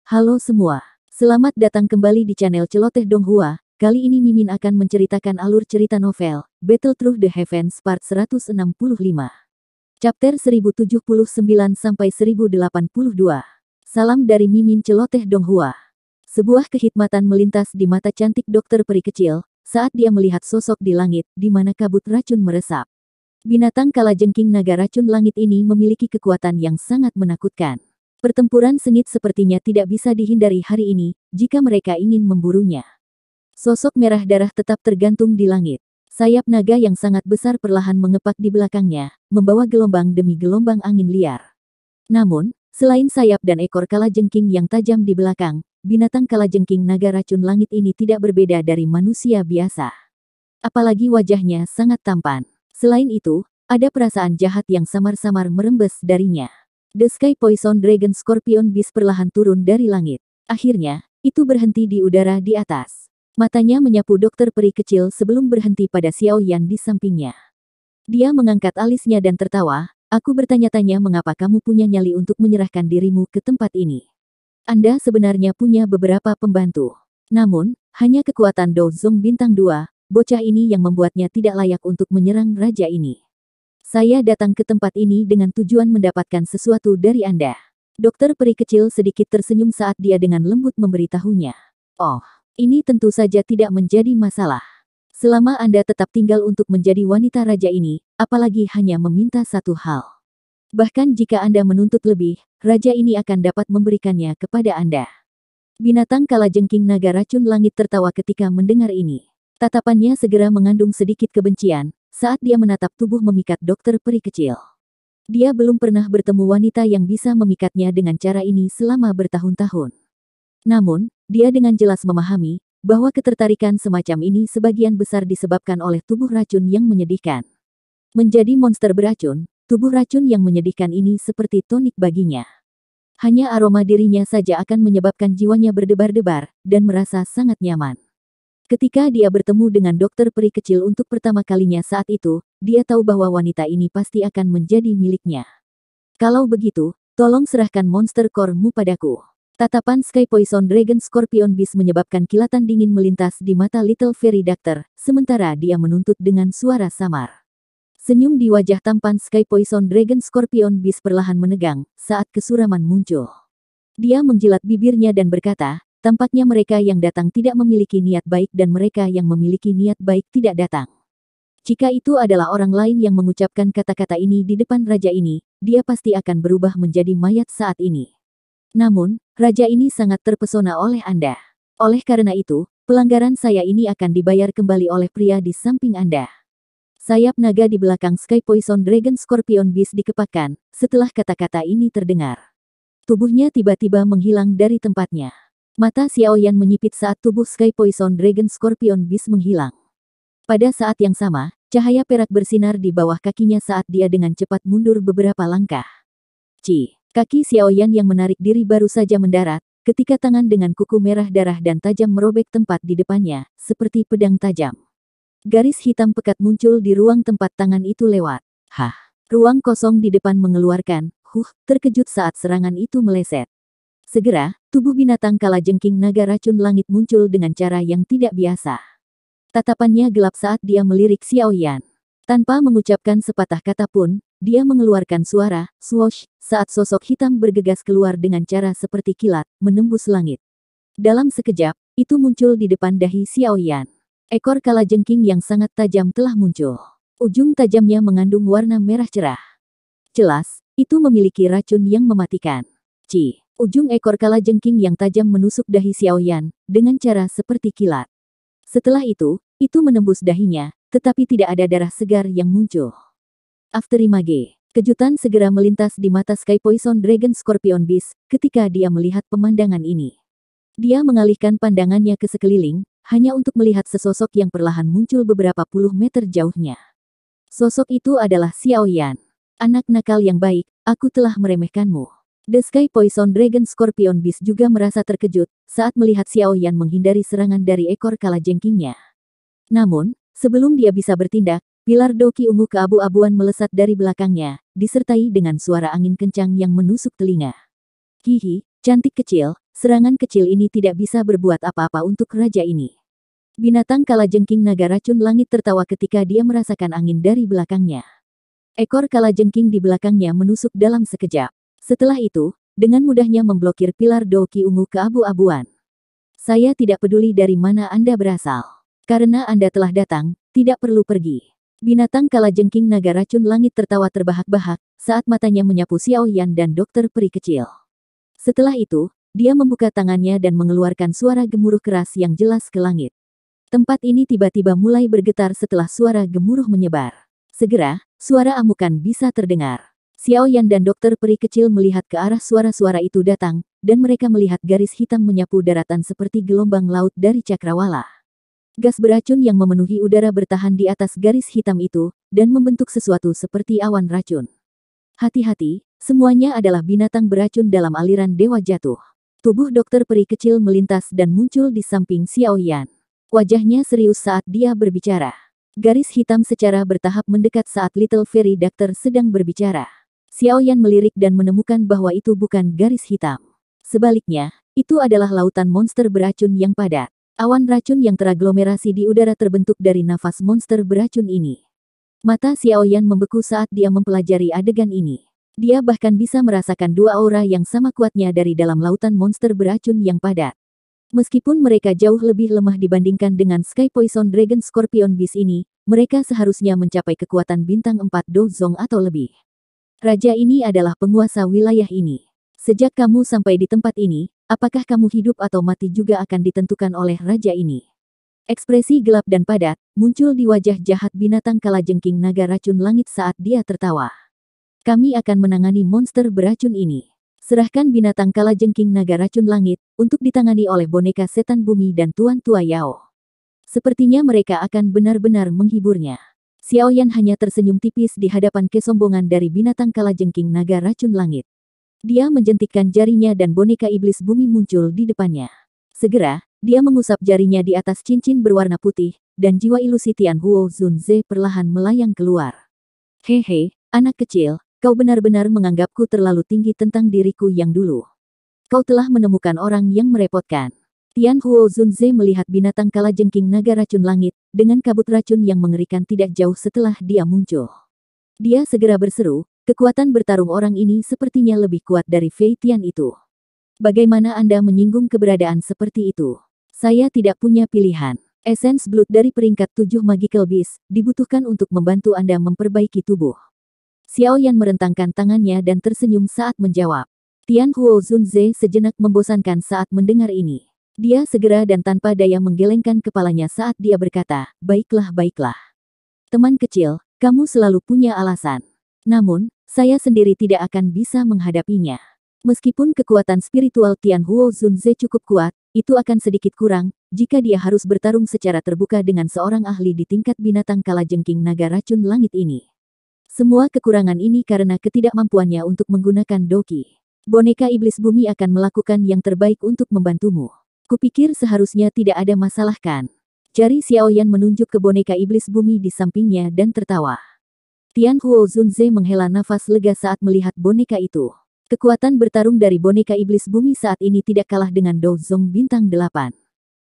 Halo semua, selamat datang kembali di channel Celoteh Donghua. Kali ini Mimin akan menceritakan alur cerita novel, Battle Through the Heavens Part 165. Chapter 1079-1082. Salam dari Mimin Celoteh Donghua. Sebuah kehikmatan melintas di mata cantik dokter peri kecil, saat dia melihat sosok di langit, di mana kabut racun meresap. Binatang kalajengking naga racun langit ini memiliki kekuatan yang sangat menakutkan. Pertempuran sengit sepertinya tidak bisa dihindari hari ini, jika mereka ingin memburunya. Sosok merah darah tetap tergantung di langit. Sayap naga yang sangat besar perlahan mengepak di belakangnya, membawa gelombang demi gelombang angin liar. Namun, selain sayap dan ekor kalajengking yang tajam di belakang, binatang kalajengking naga racun langit ini tidak berbeda dari manusia biasa. Apalagi wajahnya sangat tampan. Selain itu, ada perasaan jahat yang samar-samar merembes darinya. The Sky Poison Dragon Scorpion Beast perlahan turun dari langit. Akhirnya, itu berhenti di udara di atas. Matanya menyapu dokter peri kecil sebelum berhenti pada Xiao Yan di sampingnya. Dia mengangkat alisnya dan tertawa, "Aku bertanya-tanya mengapa kamu punya nyali untuk menyerahkan dirimu ke tempat ini. Anda sebenarnya punya beberapa pembantu. Namun, hanya kekuatan Do Zong Bintang 2, bocah ini yang membuatnya tidak layak untuk menyerang raja ini. Saya datang ke tempat ini dengan tujuan mendapatkan sesuatu dari Anda." Dokter peri kecil sedikit tersenyum saat dia dengan lembut memberitahunya. "Oh, ini tentu saja tidak menjadi masalah. Selama Anda tetap tinggal untuk menjadi wanita raja ini, apalagi hanya meminta satu hal. Bahkan jika Anda menuntut lebih, raja ini akan dapat memberikannya kepada Anda." Binatang kalajengking naga racun langit tertawa ketika mendengar ini. Tatapannya segera mengandung sedikit kebencian, saat dia menatap tubuh memikat dokter peri kecil. Dia belum pernah bertemu wanita yang bisa memikatnya dengan cara ini selama bertahun-tahun. Namun, dia dengan jelas memahami, bahwa ketertarikan semacam ini sebagian besar disebabkan oleh tubuh racun yang menyedihkan. Menjadi monster beracun, tubuh racun yang menyedihkan ini seperti tonik baginya. Hanya aroma dirinya saja akan menyebabkan jiwanya berdebar-debar, dan merasa sangat nyaman. Ketika dia bertemu dengan dokter peri kecil untuk pertama kalinya saat itu, dia tahu bahwa wanita ini pasti akan menjadi miliknya. "Kalau begitu, tolong serahkan monster core-mu padaku." Tatapan Sky Poison Dragon Scorpion Beast menyebabkan kilatan dingin melintas di mata Little Fairy Doctor, sementara dia menuntut dengan suara samar. Senyum di wajah tampan Sky Poison Dragon Scorpion Beast perlahan menegang, saat kesuraman muncul. Dia menjilat bibirnya dan berkata, "Tampaknya mereka yang datang tidak memiliki niat baik dan mereka yang memiliki niat baik tidak datang. Jika itu adalah orang lain yang mengucapkan kata-kata ini di depan raja ini, dia pasti akan berubah menjadi mayat saat ini. Namun, raja ini sangat terpesona oleh Anda. Oleh karena itu, pelanggaran saya ini akan dibayar kembali oleh pria di samping Anda." Sayap naga di belakang Sky Poison Dragon Scorpion Beast dikepakkan, setelah kata-kata ini terdengar. Tubuhnya tiba-tiba menghilang dari tempatnya. Mata Xiao Yan menyipit saat tubuh Sky Poison Dragon Scorpion Beast menghilang. Pada saat yang sama, cahaya perak bersinar di bawah kakinya saat dia dengan cepat mundur beberapa langkah. Kaki Xiao Yan yang menarik diri baru saja mendarat, ketika tangan dengan kuku merah darah dan tajam merobek tempat di depannya, seperti pedang tajam. Garis hitam pekat muncul di ruang tempat tangan itu lewat. Ruang kosong di depan mengeluarkan, terkejut saat serangan itu meleset. Segera, tubuh binatang kalajengking naga racun langit muncul dengan cara yang tidak biasa. Tatapannya gelap saat dia melirik Xiao Yan. Tanpa mengucapkan sepatah kata pun, dia mengeluarkan suara, swoosh, saat sosok hitam bergegas keluar dengan cara seperti kilat, menembus langit. Dalam sekejap, itu muncul di depan dahi Xiao Yan. Ekor kalajengking yang sangat tajam telah muncul. Ujung tajamnya mengandung warna merah cerah. Jelas, itu memiliki racun yang mematikan. Ujung ekor kalajengking yang tajam menusuk dahi Xiao Yan, dengan cara seperti kilat. Setelah itu menembus dahinya, tetapi tidak ada darah segar yang muncul. Afterimage. Kejutan segera melintas di mata Sky Poison Dragon Scorpion Beast, ketika dia melihat pemandangan ini. Dia mengalihkan pandangannya ke sekeliling, hanya untuk melihat sesosok yang perlahan muncul beberapa puluh meter jauhnya. Sosok itu adalah Xiao Yan. "Anak nakal yang baik, aku telah meremehkanmu." The Sky Poison Dragon Scorpion Beast juga merasa terkejut saat melihat Xiao Yan menghindari serangan dari ekor kalajengkingnya. Namun, sebelum dia bisa bertindak, pilar doki ungu keabu-abuan melesat dari belakangnya, disertai dengan suara angin kencang yang menusuk telinga. "Hihi, cantik kecil, serangan kecil ini tidak bisa berbuat apa-apa untuk raja ini. Binatang kalajengking naga racun langit tertawa ketika dia merasakan angin dari belakangnya. Ekor kalajengking di belakangnya menusuk dalam sekejap. Setelah itu, dengan mudahnya memblokir pilar Doki ungu keabu-abuan. Saya tidak peduli dari mana Anda berasal. Karena Anda telah datang, tidak perlu pergi. Binatang kalajengking naga racun langit tertawa terbahak-bahak saat matanya menyapu Xiao Yan dan dokter peri kecil. Setelah itu, dia membuka tangannya dan mengeluarkan suara gemuruh keras yang jelas ke langit. Tempat ini tiba-tiba mulai bergetar setelah suara gemuruh menyebar. Segera, suara amukan bisa terdengar. Xiao Yan dan dokter peri kecil melihat ke arah suara-suara itu datang, dan mereka melihat garis hitam menyapu daratan seperti gelombang laut dari cakrawala. Gas beracun yang memenuhi udara bertahan di atas garis hitam itu, dan membentuk sesuatu seperti awan racun. Hati-hati, semuanya adalah binatang beracun dalam aliran dewa jatuh. Tubuh dokter peri kecil melintas dan muncul di samping Xiao Yan. Wajahnya serius saat dia berbicara. Garis hitam secara bertahap mendekat saat Little Fairy Doctor sedang berbicara. Xiao Yan melirik dan menemukan bahwa itu bukan garis hitam. Sebaliknya, itu adalah lautan monster beracun yang padat. Awan racun yang teraglomerasi di udara terbentuk dari nafas monster beracun ini. Mata Xiao Yan membeku saat dia mempelajari adegan ini. Dia bahkan bisa merasakan dua aura yang sama kuatnya dari dalam lautan monster beracun yang padat. Meskipun mereka jauh lebih lemah dibandingkan dengan Sky Poison Dragon Scorpion Beast ini, mereka seharusnya mencapai kekuatan bintang 4 Dozong atau lebih. Raja ini adalah penguasa wilayah ini. Sejak kamu sampai di tempat ini, apakah kamu hidup atau mati juga akan ditentukan oleh raja ini. Ekspresi gelap dan padat muncul di wajah jahat binatang kalajengking naga racun langit saat dia tertawa. Kami akan menangani monster beracun ini. Serahkan binatang kalajengking naga racun langit untuk ditangani oleh boneka setan bumi dan Tuan Tua Yao. Sepertinya mereka akan benar-benar menghiburnya. Xiao Yan hanya tersenyum tipis di hadapan kesombongan dari binatang kalajengking naga racun langit. Dia menjentikkan jarinya dan boneka iblis bumi muncul di depannya. Segera, dia mengusap jarinya di atas cincin berwarna putih, dan jiwa ilusi Tian Huo Zunze perlahan melayang keluar. Hehe, anak kecil, kau benar-benar menganggapku terlalu tinggi tentang diriku yang dulu. Kau telah menemukan orang yang merepotkan. Tian Huo Zunze melihat binatang kalajengking naga racun langit, dengan kabut racun yang mengerikan tidak jauh setelah dia muncul. Dia segera berseru, kekuatan bertarung orang ini sepertinya lebih kuat dari Fei Tian itu. Bagaimana Anda menyinggung keberadaan seperti itu? Saya tidak punya pilihan. Essence Blood dari peringkat 7 Magical Beast dibutuhkan untuk membantu Anda memperbaiki tubuh. Xiao Yan merentangkan tangannya dan tersenyum saat menjawab. Tian Huo Zunze sejenak membosankan saat mendengar ini. Dia segera dan tanpa daya menggelengkan kepalanya saat dia berkata, baiklah baiklah. Teman kecil, kamu selalu punya alasan. Namun, saya sendiri tidak akan bisa menghadapinya. Meskipun kekuatan spiritual Tian Huo Zunze cukup kuat, itu akan sedikit kurang, jika dia harus bertarung secara terbuka dengan seorang ahli di tingkat binatang kalajengking naga racun langit ini. Semua kekurangan ini karena ketidakmampuannya untuk menggunakan Doki. Boneka iblis bumi akan melakukan yang terbaik untuk membantumu. Kupikir seharusnya tidak ada masalah kan? Jari Xiao Yan menunjuk ke boneka iblis bumi di sampingnya dan tertawa. Tian Huo Zunze menghela nafas lega saat melihat boneka itu. Kekuatan bertarung dari boneka iblis bumi saat ini tidak kalah dengan Dozong bintang 8.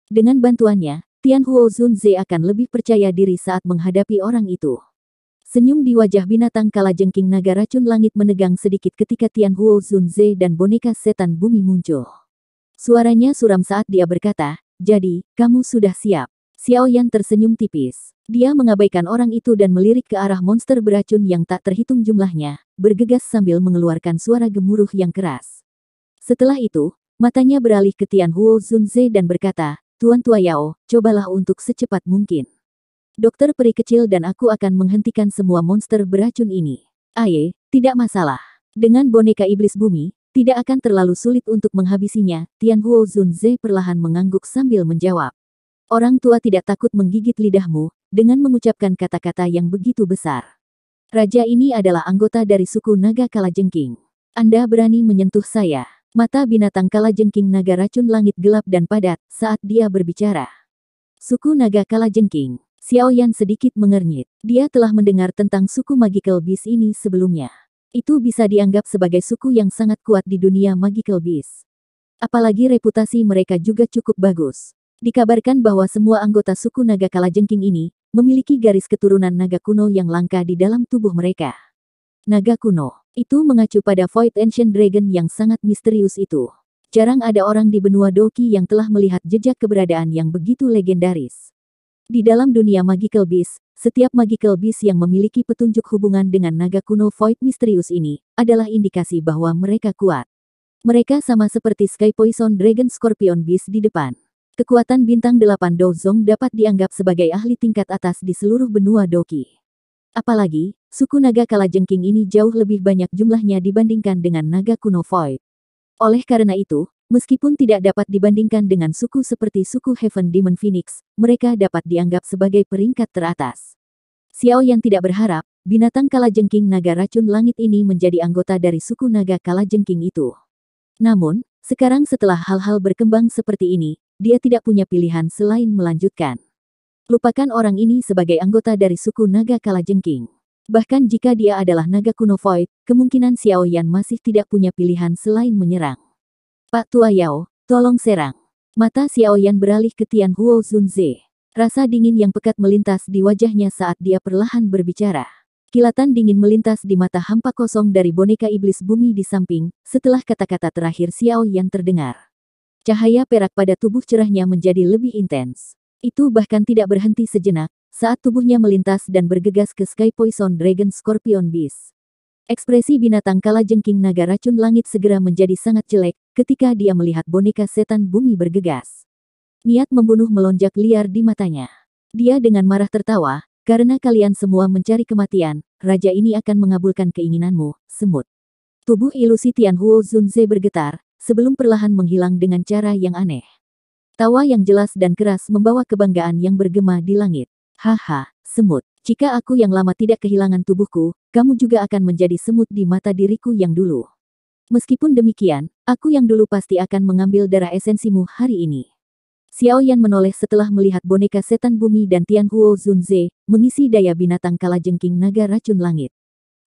Dengan bantuannya, Tian Huo Zunze akan lebih percaya diri saat menghadapi orang itu. Senyum di wajah binatang kalajengking naga racun langit menegang sedikit ketika Tian Huo Zunze dan boneka setan bumi muncul. Suaranya suram saat dia berkata, jadi, kamu sudah siap. Xiao Yan tersenyum tipis. Dia mengabaikan orang itu dan melirik ke arah monster beracun yang tak terhitung jumlahnya, bergegas sambil mengeluarkan suara gemuruh yang keras. Setelah itu, matanya beralih ke Tian Huo Zunze dan berkata, Tuan Tua Yao, cobalah untuk secepat mungkin. Dokter peri kecil dan aku akan menghentikan semua monster beracun ini. Aye, tidak masalah. Dengan boneka iblis bumi, tidak akan terlalu sulit untuk menghabisinya, Tian Huo Zunze perlahan mengangguk sambil menjawab. Orang tua tidak takut menggigit lidahmu, dengan mengucapkan kata-kata yang begitu besar. Raja ini adalah anggota dari suku naga kalajengking. Anda berani menyentuh saya. Mata binatang kalajengking naga racun langit gelap dan padat saat dia berbicara. Suku naga kalajengking. Xiao Yan sedikit mengernyit. Dia telah mendengar tentang suku Magical Beast ini sebelumnya. Itu bisa dianggap sebagai suku yang sangat kuat di dunia Magical Beast. Apalagi reputasi mereka juga cukup bagus. Dikabarkan bahwa semua anggota suku naga Kalajengking ini memiliki garis keturunan naga kuno yang langka di dalam tubuh mereka. Naga kuno itu mengacu pada Void Ancient Dragon yang sangat misterius itu. Jarang ada orang di benua Doki yang telah melihat jejak keberadaan yang begitu legendaris. Di dalam dunia Magical Beast, setiap Magical Beast yang memiliki petunjuk hubungan dengan naga kuno Void misterius ini adalah indikasi bahwa mereka kuat. Mereka sama seperti Sky Poison Dragon Scorpion Beast di depan. Kekuatan bintang 8 Dozong dapat dianggap sebagai ahli tingkat atas di seluruh benua Doki. Apalagi, suku naga Kalajengking ini jauh lebih banyak jumlahnya dibandingkan dengan naga kuno Void. Oleh karena itu, meskipun tidak dapat dibandingkan dengan suku seperti suku Heaven Demon Phoenix, mereka dapat dianggap sebagai peringkat teratas. Xiao Yan tidak berharap, binatang Kalajengking naga racun langit ini menjadi anggota dari suku naga Kalajengking itu. Namun, sekarang setelah hal-hal berkembang seperti ini, dia tidak punya pilihan selain melanjutkan. Lupakan orang ini sebagai anggota dari suku naga Kalajengking. Bahkan jika dia adalah naga kuno Void, kemungkinan Xiao Yan masih tidak punya pilihan selain menyerang. Pak Tua Yao, tolong serang. Mata Xiao Yan beralih ke Tian Huo Zunze. Rasa dingin yang pekat melintas di wajahnya saat dia perlahan berbicara. Kilatan dingin melintas di mata hampa kosong dari boneka iblis bumi di samping, setelah kata-kata terakhir Xiao Yan terdengar. Cahaya perak pada tubuh cerahnya menjadi lebih intens. Itu bahkan tidak berhenti sejenak, saat tubuhnya melintas dan bergegas ke Sky Poison Dragon Scorpion Beast. Ekspresi binatang Kalajengking naga racun langit segera menjadi sangat jelek, ketika dia melihat boneka setan bumi bergegas. Niat membunuh melonjak liar di matanya. Dia dengan marah tertawa, karena kalian semua mencari kematian, raja ini akan mengabulkan keinginanmu, semut. Tubuh ilusi Tian Huo Zunze bergetar, sebelum perlahan menghilang dengan cara yang aneh. Tawa yang jelas dan keras membawa kebanggaan yang bergema di langit. Haha, semut. Jika aku yang lama tidak kehilangan tubuhku, kamu juga akan menjadi semut di mata diriku yang dulu. Meskipun demikian, aku yang dulu pasti akan mengambil darah esensimu hari ini. Xiao Yan menoleh setelah melihat boneka setan bumi dan Tian Huo Zunze mengisi daya binatang Kalajengking naga racun langit.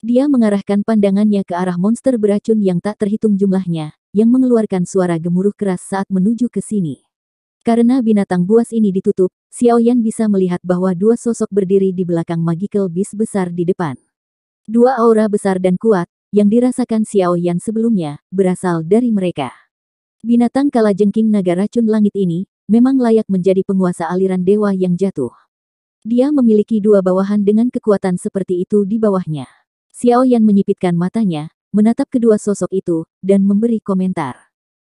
Dia mengarahkan pandangannya ke arah monster beracun yang tak terhitung jumlahnya, yang mengeluarkan suara gemuruh keras saat menuju ke sini. Karena binatang buas ini ditutup, Xiao Yan bisa melihat bahwa dua sosok berdiri di belakang Magical Beast besar di depan. Dua aura besar dan kuat, yang dirasakan Xiao Yan sebelumnya, berasal dari mereka. Binatang Kalajengking naga racun langit ini, memang layak menjadi penguasa aliran dewa yang jatuh. Dia memiliki dua bawahan dengan kekuatan seperti itu di bawahnya. Xiao Yan menyipitkan matanya, menatap kedua sosok itu, dan memberi komentar.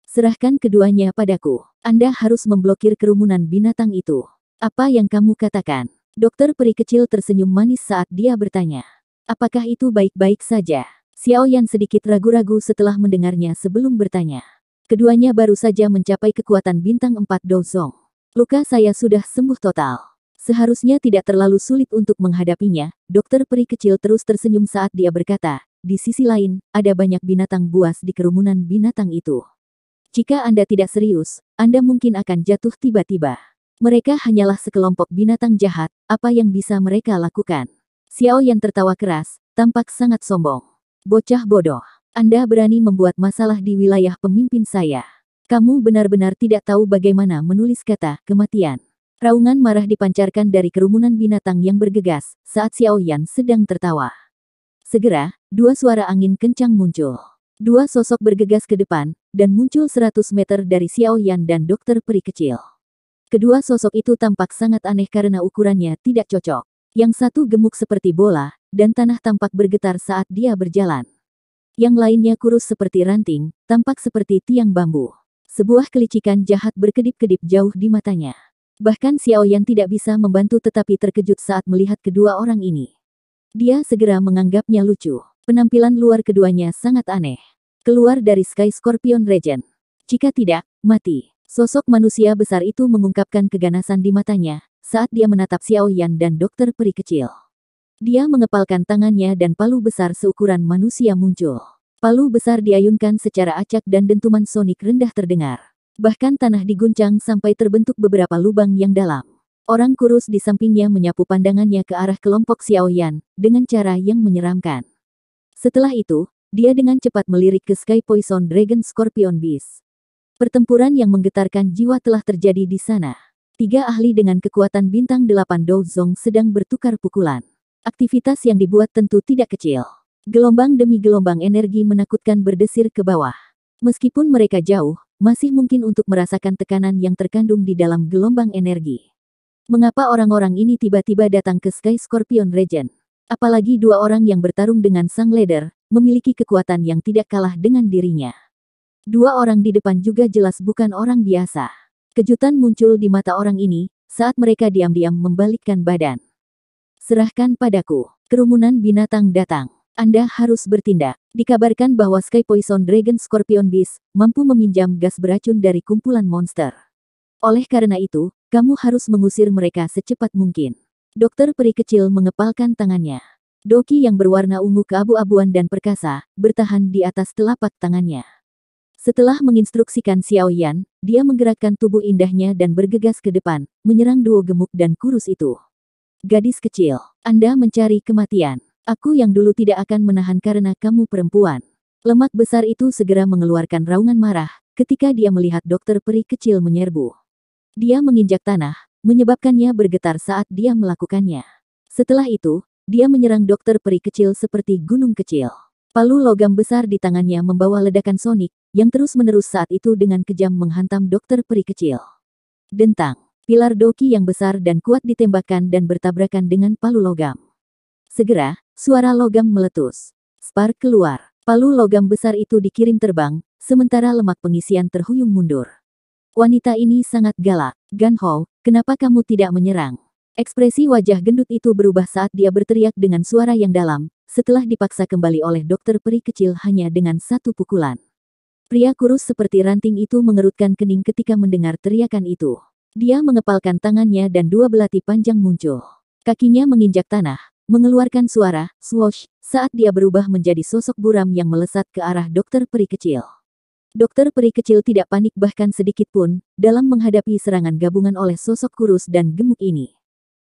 Serahkan keduanya padaku. Anda harus memblokir kerumunan binatang itu. Apa yang kamu katakan? Dokter peri kecil tersenyum manis saat dia bertanya. Apakah itu baik-baik saja? Xiao Yan sedikit ragu-ragu setelah mendengarnya sebelum bertanya. Keduanya baru saja mencapai kekuatan bintang 4 Dozong. Luka saya sudah sembuh total. Seharusnya tidak terlalu sulit untuk menghadapinya. Dokter peri kecil terus tersenyum saat dia berkata, di sisi lain, ada banyak binatang buas di kerumunan binatang itu. Jika Anda tidak serius, Anda mungkin akan jatuh tiba-tiba. Mereka hanyalah sekelompok binatang jahat, apa yang bisa mereka lakukan? Xiao Yan tertawa keras, tampak sangat sombong. Bocah bodoh. Anda berani membuat masalah di wilayah pemimpin saya. Kamu benar-benar tidak tahu bagaimana menulis kata kematian. Raungan marah dipancarkan dari kerumunan binatang yang bergegas, saat Xiao Yan sedang tertawa. Segera, dua suara angin kencang muncul. Dua sosok bergegas ke depan, dan muncul 100 meter dari Xiao Yan dan dokter peri kecil. Kedua sosok itu tampak sangat aneh karena ukurannya tidak cocok. Yang satu gemuk seperti bola, dan tanah tampak bergetar saat dia berjalan. Yang lainnya kurus seperti ranting, tampak seperti tiang bambu. Sebuah kelicikan jahat berkedip-kedip jauh di matanya. Bahkan Xiao Yan tidak bisa membantu tetapi terkejut saat melihat kedua orang ini. Dia segera menganggapnya lucu. Penampilan luar keduanya sangat aneh. Keluar dari Sky Scorpion Regent. Jika tidak, mati. Sosok manusia besar itu mengungkapkan keganasan di matanya, saat dia menatap Xiao Yan dan dokter peri kecil. Dia mengepalkan tangannya dan palu besar seukuran manusia muncul. Palu besar diayunkan secara acak dan dentuman sonik rendah terdengar. Bahkan tanah diguncang sampai terbentuk beberapa lubang yang dalam. Orang kurus di sampingnya menyapu pandangannya ke arah kelompok Xiao Yan, dengan cara yang menyeramkan. Setelah itu, dia dengan cepat melirik ke Sky Poison Dragon Scorpion Beast. Pertempuran yang menggetarkan jiwa telah terjadi di sana. 3 ahli dengan kekuatan bintang 8 Douzong sedang bertukar pukulan. Aktivitas yang dibuat tentu tidak kecil. Gelombang demi gelombang energi menakutkan berdesir ke bawah. Meskipun mereka jauh, masih mungkin untuk merasakan tekanan yang terkandung di dalam gelombang energi. Mengapa orang-orang ini tiba-tiba datang ke Sky Scorpion Regent? Apalagi 2 orang yang bertarung dengan Sang Leader, memiliki kekuatan yang tidak kalah dengan dirinya. 2 orang di depan juga jelas bukan orang biasa. Kejutan muncul di mata orang ini, saat mereka diam-diam membalikkan badan. Serahkan padaku. Kerumunan binatang datang. Anda harus bertindak. Dikabarkan bahwa Sky Poison Dragon Scorpion Beast mampu meminjam gas beracun dari kumpulan monster. Oleh karena itu, kamu harus mengusir mereka secepat mungkin. Dokter peri kecil mengepalkan tangannya. Doki yang berwarna ungu keabu-abuan dan perkasa, bertahan di atas telapak tangannya. Setelah menginstruksikan Xiao Yan, dia menggerakkan tubuh indahnya dan bergegas ke depan, menyerang duo gemuk dan kurus itu. Gadis kecil, Anda mencari kematian. Aku yang dulu tidak akan menahan karena kamu perempuan. Lemak besar itu segera mengeluarkan raungan marah, ketika dia melihat dokter peri kecil menyerbu. Dia menginjak tanah, menyebabkannya bergetar saat dia melakukannya. Setelah itu, dia menyerang dokter peri kecil seperti gunung kecil. Palu logam besar di tangannya membawa ledakan sonik, yang terus-menerus saat itu dengan kejam menghantam dokter peri kecil. Dentang, pilar Doki yang besar dan kuat ditembakkan dan bertabrakan dengan palu logam. Segera, suara logam meletus. Spark keluar. Palu logam besar itu dikirim terbang, sementara lemak pengisian terhuyung mundur. Wanita ini sangat galak. Gan Hou, kenapa kamu tidak menyerang? Ekspresi wajah gendut itu berubah saat dia berteriak dengan suara yang dalam, setelah dipaksa kembali oleh dokter peri kecil hanya dengan 1 pukulan. Pria kurus seperti ranting itu mengerutkan kening ketika mendengar teriakan itu. Dia mengepalkan tangannya dan 2 belati panjang muncul. Kakinya menginjak tanah, mengeluarkan suara swoosh saat dia berubah menjadi sosok buram yang melesat ke arah dokter peri kecil. Dokter peri kecil tidak panik bahkan sedikit pun dalam menghadapi serangan gabungan oleh sosok kurus dan gemuk ini.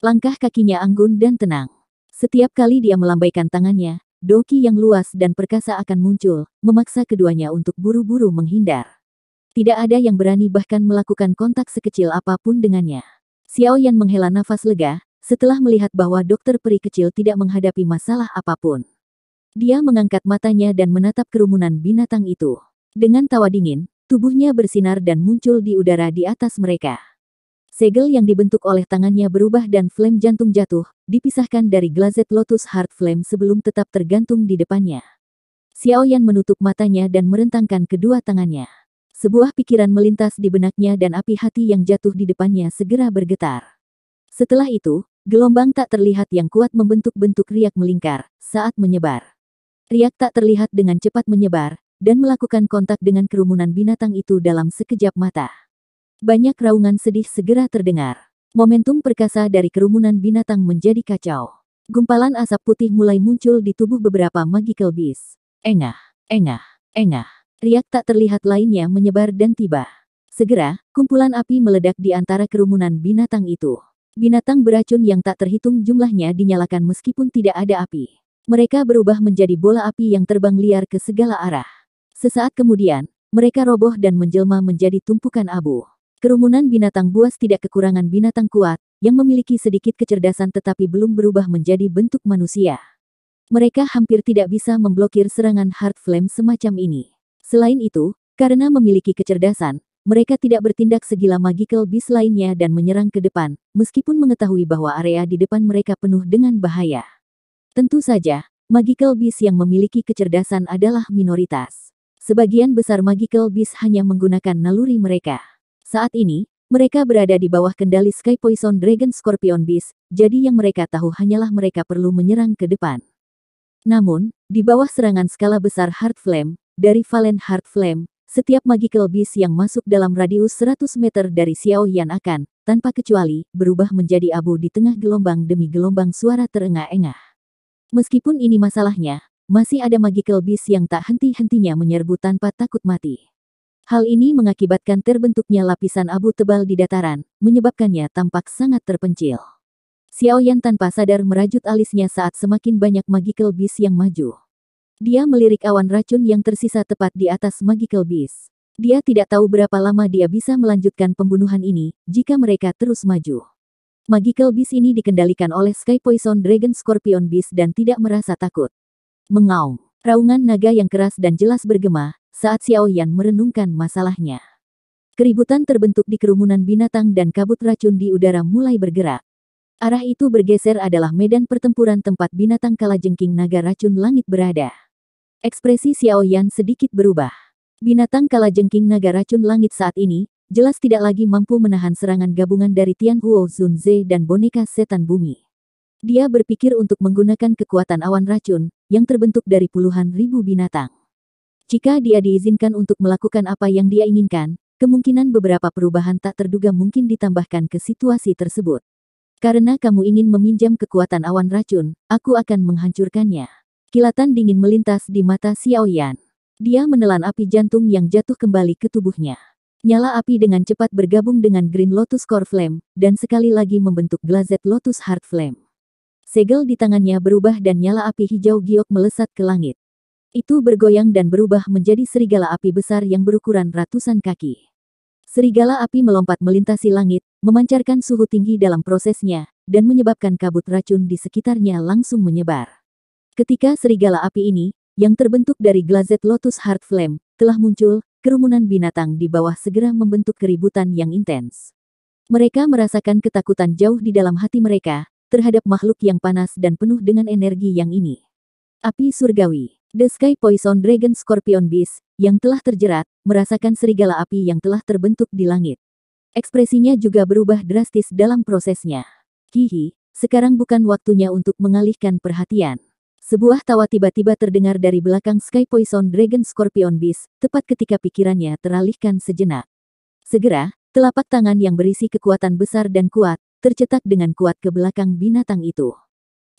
Langkah kakinya anggun dan tenang. Setiap kali dia melambaikan tangannya, Doki yang luas dan perkasa akan muncul, memaksa keduanya untuk buru-buru menghindar. Tidak ada yang berani bahkan melakukan kontak sekecil apapun dengannya. Xiao Yan menghela nafas lega, setelah melihat bahwa dokter peri kecil tidak menghadapi masalah apapun. Dia mengangkat matanya dan menatap kerumunan binatang itu. Dengan tawa dingin, tubuhnya bersinar dan muncul di udara di atas mereka. Segel yang dibentuk oleh tangannya berubah dan flame jantung jatuh, dipisahkan dari Glazed Lotus Heart Flame sebelum tetap tergantung di depannya. Xiao Yan menutup matanya dan merentangkan kedua tangannya. Sebuah pikiran melintas di benaknya dan api hati yang jatuh di depannya segera bergetar. Setelah itu, gelombang tak terlihat yang kuat membentuk bentuk riak melingkar saat menyebar. Riak tak terlihat dengan cepat menyebar, dan melakukan kontak dengan kerumunan binatang itu dalam sekejap mata. Banyak raungan sedih segera terdengar. Momentum perkasa dari kerumunan binatang menjadi kacau. Gumpalan asap putih mulai muncul di tubuh beberapa magical beast. Engah, engah, engah. Riak tak terlihat lainnya menyebar dan tiba. Segera, kumpulan api meledak di antara kerumunan binatang itu. Binatang beracun yang tak terhitung jumlahnya dinyalakan meskipun tidak ada api. Mereka berubah menjadi bola api yang terbang liar ke segala arah. Sesaat kemudian, mereka roboh dan menjelma menjadi tumpukan abu. Kerumunan binatang buas tidak kekurangan binatang kuat, yang memiliki sedikit kecerdasan tetapi belum berubah menjadi bentuk manusia. Mereka hampir tidak bisa memblokir serangan Heart Flame semacam ini. Selain itu, karena memiliki kecerdasan, mereka tidak bertindak segila magical beast lainnya dan menyerang ke depan, meskipun mengetahui bahwa area di depan mereka penuh dengan bahaya. Tentu saja, magical beast yang memiliki kecerdasan adalah minoritas. Sebagian besar magical beast hanya menggunakan naluri mereka. Saat ini, mereka berada di bawah kendali Sky Poison Dragon Scorpion Beast, jadi yang mereka tahu hanyalah mereka perlu menyerang ke depan. Namun, di bawah serangan skala besar Heart Flame, dari Valen Heart Flame, setiap magical beast yang masuk dalam radius 100 meter dari Xiao Yan akan, tanpa kecuali, berubah menjadi abu di tengah gelombang demi gelombang suara terengah-engah. Meskipun ini masalahnya, masih ada magical beast yang tak henti-hentinya menyerbu tanpa takut mati. Hal ini mengakibatkan terbentuknya lapisan abu tebal di dataran, menyebabkannya tampak sangat terpencil. Xiao Yan tanpa sadar merajut alisnya saat semakin banyak magical beast yang maju. Dia melirik awan racun yang tersisa tepat di atas magical beast. Dia tidak tahu berapa lama dia bisa melanjutkan pembunuhan ini, jika mereka terus maju. Magical Beast ini dikendalikan oleh Sky Poison Dragon Scorpion Beast dan tidak merasa takut. Mengaum. Raungan naga yang keras dan jelas bergema, saat Xiao Yan merenungkan masalahnya. Keributan terbentuk di kerumunan binatang dan kabut racun di udara mulai bergerak. Arah itu bergeser adalah medan pertempuran tempat binatang kalajengking naga racun langit berada. Ekspresi Xiao Yan sedikit berubah. Binatang kalajengking naga racun langit saat ini, jelas tidak lagi mampu menahan serangan gabungan dari Tian Huo Zunze dan boneka setan bumi. Dia berpikir untuk menggunakan kekuatan awan racun, yang terbentuk dari puluhan ribu binatang. Jika dia diizinkan untuk melakukan apa yang dia inginkan, kemungkinan beberapa perubahan tak terduga mungkin ditambahkan ke situasi tersebut. Karena kamu ingin meminjam kekuatan awan racun, aku akan menghancurkannya. Kilatan dingin melintas di mata Xiao Yan. Dia menelan api jantung yang jatuh kembali ke tubuhnya. Nyala api dengan cepat bergabung dengan Green Lotus Core Flame, dan sekali lagi membentuk Glazed Lotus Heart Flame. Segel di tangannya berubah dan nyala api hijau giok melesat ke langit. Itu bergoyang dan berubah menjadi serigala api besar yang berukuran ratusan kaki. Serigala api melompat melintasi langit, memancarkan suhu tinggi dalam prosesnya, dan menyebabkan kabut racun di sekitarnya langsung menyebar. Ketika serigala api ini, yang terbentuk dari Glazed Lotus Heart Flame, telah muncul, kerumunan binatang di bawah segera membentuk keributan yang intens. Mereka merasakan ketakutan jauh di dalam hati mereka, terhadap makhluk yang panas dan penuh dengan energi yang ini. Api surgawi. The Sky Poison Dragon Scorpion Beast, yang telah terjerat, merasakan serigala api yang telah terbentuk di langit. Ekspresinya juga berubah drastis dalam prosesnya. Hihi, sekarang bukan waktunya untuk mengalihkan perhatian. Sebuah tawa tiba-tiba terdengar dari belakang Sky Poison Dragon Scorpion Beast, tepat ketika pikirannya teralihkan sejenak. Segera, telapak tangan yang berisi kekuatan besar dan kuat, tercetak dengan kuat ke belakang binatang itu.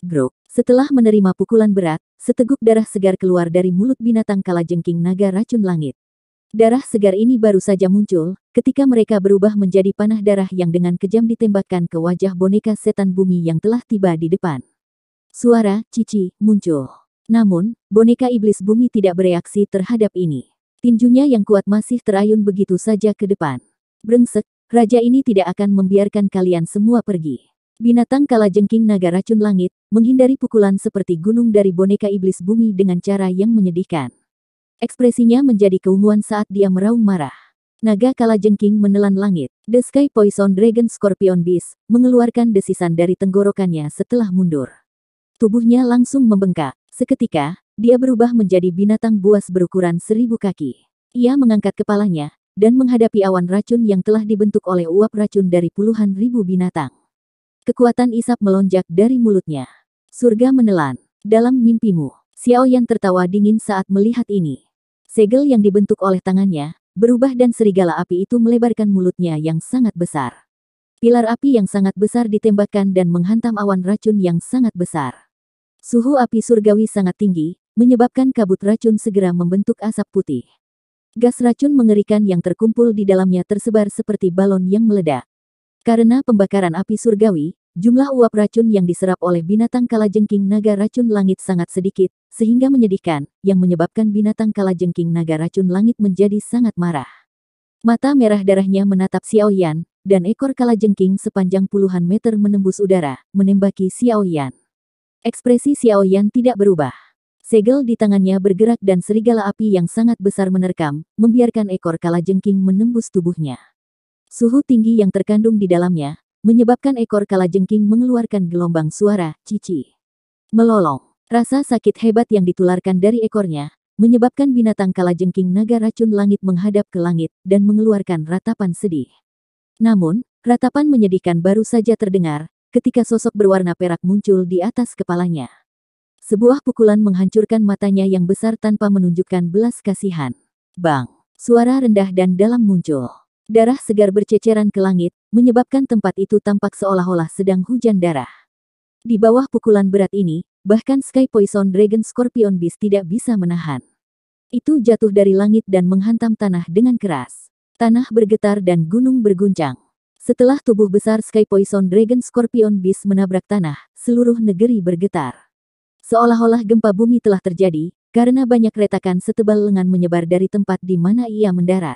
Grok, setelah menerima pukulan berat, seteguk darah segar keluar dari mulut binatang kalajengking naga racun langit. Darah segar ini baru saja muncul, ketika mereka berubah menjadi panah darah yang dengan kejam ditembakkan ke wajah boneka setan bumi yang telah tiba di depan. Suara cici muncul. Namun, boneka iblis bumi tidak bereaksi terhadap ini. Tinjunya yang kuat masih terayun begitu saja ke depan. Brengsek, raja ini tidak akan membiarkan kalian semua pergi. Binatang kalajengking naga racun langit, menghindari pukulan seperti gunung dari boneka iblis bumi dengan cara yang menyedihkan. Ekspresinya menjadi keunguan saat dia meraung marah. Naga kalajengking menelan langit. The Sky Poison Dragon Scorpion Beast, mengeluarkan desisan dari tenggorokannya setelah mundur. Tubuhnya langsung membengkak. Seketika, dia berubah menjadi binatang buas berukuran 1000 kaki. Ia mengangkat kepalanya, dan menghadapi awan racun yang telah dibentuk oleh uap racun dari puluhan ribu binatang. Kekuatan isap melonjak dari mulutnya. Surga menelan. Dalam mimpimu, Xiao Yan tertawa dingin saat melihat ini. Segel yang dibentuk oleh tangannya, berubah dan serigala api itu melebarkan mulutnya yang sangat besar. Pilar api yang sangat besar ditembakkan dan menghantam awan racun yang sangat besar. Suhu api surgawi sangat tinggi, menyebabkan kabut racun segera membentuk asap putih. Gas racun mengerikan yang terkumpul di dalamnya tersebar seperti balon yang meledak. Karena pembakaran api surgawi, jumlah uap racun yang diserap oleh binatang kalajengking naga racun langit sangat sedikit, sehingga menyedihkan, yang menyebabkan binatang kalajengking naga racun langit menjadi sangat marah. Mata merah darahnya menatap Xiao Yan, dan ekor kalajengking sepanjang puluhan meter menembus udara, menembaki Xiao Yan. Ekspresi Xiao Yan tidak berubah. Segel di tangannya bergerak dan serigala api yang sangat besar menerkam, membiarkan ekor kalajengking menembus tubuhnya. Suhu tinggi yang terkandung di dalamnya, menyebabkan ekor kalajengking mengeluarkan gelombang suara, cici. Melolong. Rasa sakit hebat yang ditularkan dari ekornya, menyebabkan binatang kalajengking naga racun langit menghadap ke langit, dan mengeluarkan ratapan sedih. Namun, ratapan menyedihkan baru saja terdengar, ketika sosok berwarna perak muncul di atas kepalanya. Sebuah pukulan menghancurkan matanya yang besar tanpa menunjukkan belas kasihan. Bang! Suara rendah dan dalam muncul. Darah segar berceceran ke langit, menyebabkan tempat itu tampak seolah-olah sedang hujan darah. Di bawah pukulan berat ini, bahkan Sky Poison Dragon Scorpion Beast tidak bisa menahan. Itu jatuh dari langit dan menghantam tanah dengan keras. Tanah bergetar dan gunung berguncang. Setelah tubuh besar Sky Poison Dragon Scorpion Beast menabrak tanah, seluruh negeri bergetar. Seolah-olah gempa bumi telah terjadi, karena banyak retakan setebal lengan menyebar dari tempat di mana ia mendarat.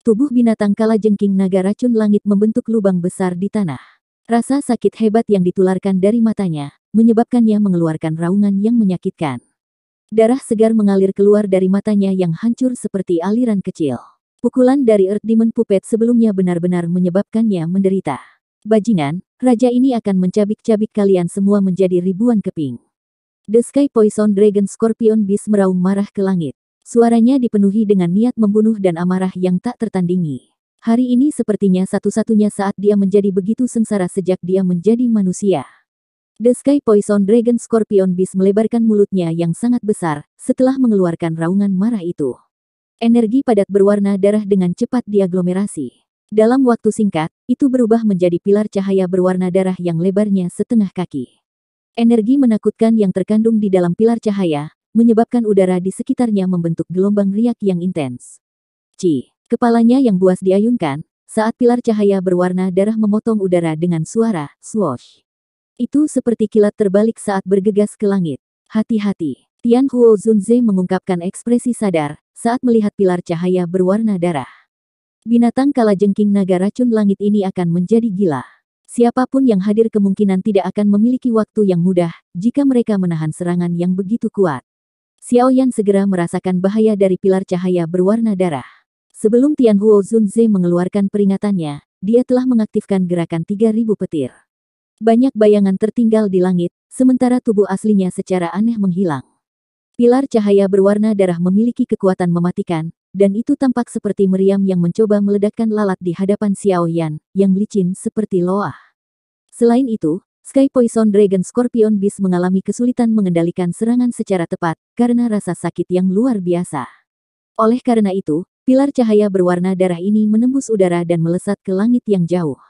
tubuh binatang kalajengking naga racun langit membentuk lubang besar di tanah. Rasa sakit hebat yang ditularkan dari matanya, menyebabkannya mengeluarkan raungan yang menyakitkan. Darah segar mengalir keluar dari matanya yang hancur seperti aliran kecil. Pukulan dari Earth Demon Puppet sebelumnya benar-benar menyebabkannya menderita. Bajingan, raja ini akan mencabik-cabik kalian semua menjadi ribuan keping. The Sky Poison Dragon Scorpion Beast meraung marah ke langit. Suaranya dipenuhi dengan niat membunuh dan amarah yang tak tertandingi. Hari ini sepertinya satu-satunya saat dia menjadi begitu sengsara sejak dia menjadi manusia. The Sky Poison Dragon Scorpion Beast melebarkan mulutnya yang sangat besar, setelah mengeluarkan raungan marah itu. Energi padat berwarna darah dengan cepat diaglomerasi. Dalam waktu singkat, itu berubah menjadi pilar cahaya berwarna darah yang lebarnya setengah kaki. Energi menakutkan yang terkandung di dalam pilar cahaya, menyebabkan udara di sekitarnya membentuk gelombang riak yang intens. Kepalanya yang buas diayunkan, saat pilar cahaya berwarna darah memotong udara dengan suara swoosh. Itu seperti kilat terbalik saat bergegas ke langit. Hati-hati, Tian Huo Zunze mengungkapkan ekspresi sadar, saat melihat pilar cahaya berwarna darah. Binatang kalajengking naga racun langit ini akan menjadi gila. Siapapun yang hadir kemungkinan tidak akan memiliki waktu yang mudah, jika mereka menahan serangan yang begitu kuat. Xiao Yan segera merasakan bahaya dari pilar cahaya berwarna darah. Sebelum Tian Huo Zunze mengeluarkan peringatannya, dia telah mengaktifkan gerakan 3000 petir. Banyak bayangan tertinggal di langit, sementara tubuh aslinya secara aneh menghilang. Pilar cahaya berwarna darah memiliki kekuatan mematikan, dan itu tampak seperti meriam yang mencoba meledakkan lalat di hadapan Xiao Yan, yang licin seperti loah. Selain itu, Sky Poison Dragon Scorpion Beast mengalami kesulitan mengendalikan serangan secara tepat, karena rasa sakit yang luar biasa. Oleh karena itu, pilar cahaya berwarna darah ini menembus udara dan melesat ke langit yang jauh.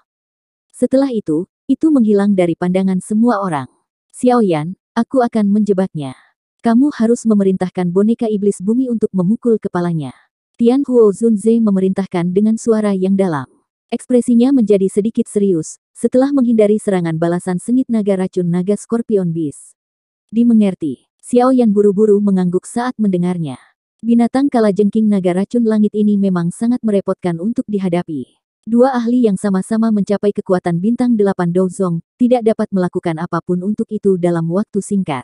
Setelah itu menghilang dari pandangan semua orang. Xiao Yan, aku akan menjebaknya. Kamu harus memerintahkan boneka iblis bumi untuk memukul kepalanya. Tian Huo Zunze memerintahkan dengan suara yang dalam. Ekspresinya menjadi sedikit serius, setelah menghindari serangan balasan sengit naga racun naga Scorpion Beast. Dimengerti, Xiao Yan buru-buru mengangguk saat mendengarnya. Binatang kalajengking naga racun langit ini memang sangat merepotkan untuk dihadapi. Dua ahli yang sama-sama mencapai kekuatan bintang 8 Douzong, tidak dapat melakukan apapun untuk itu dalam waktu singkat.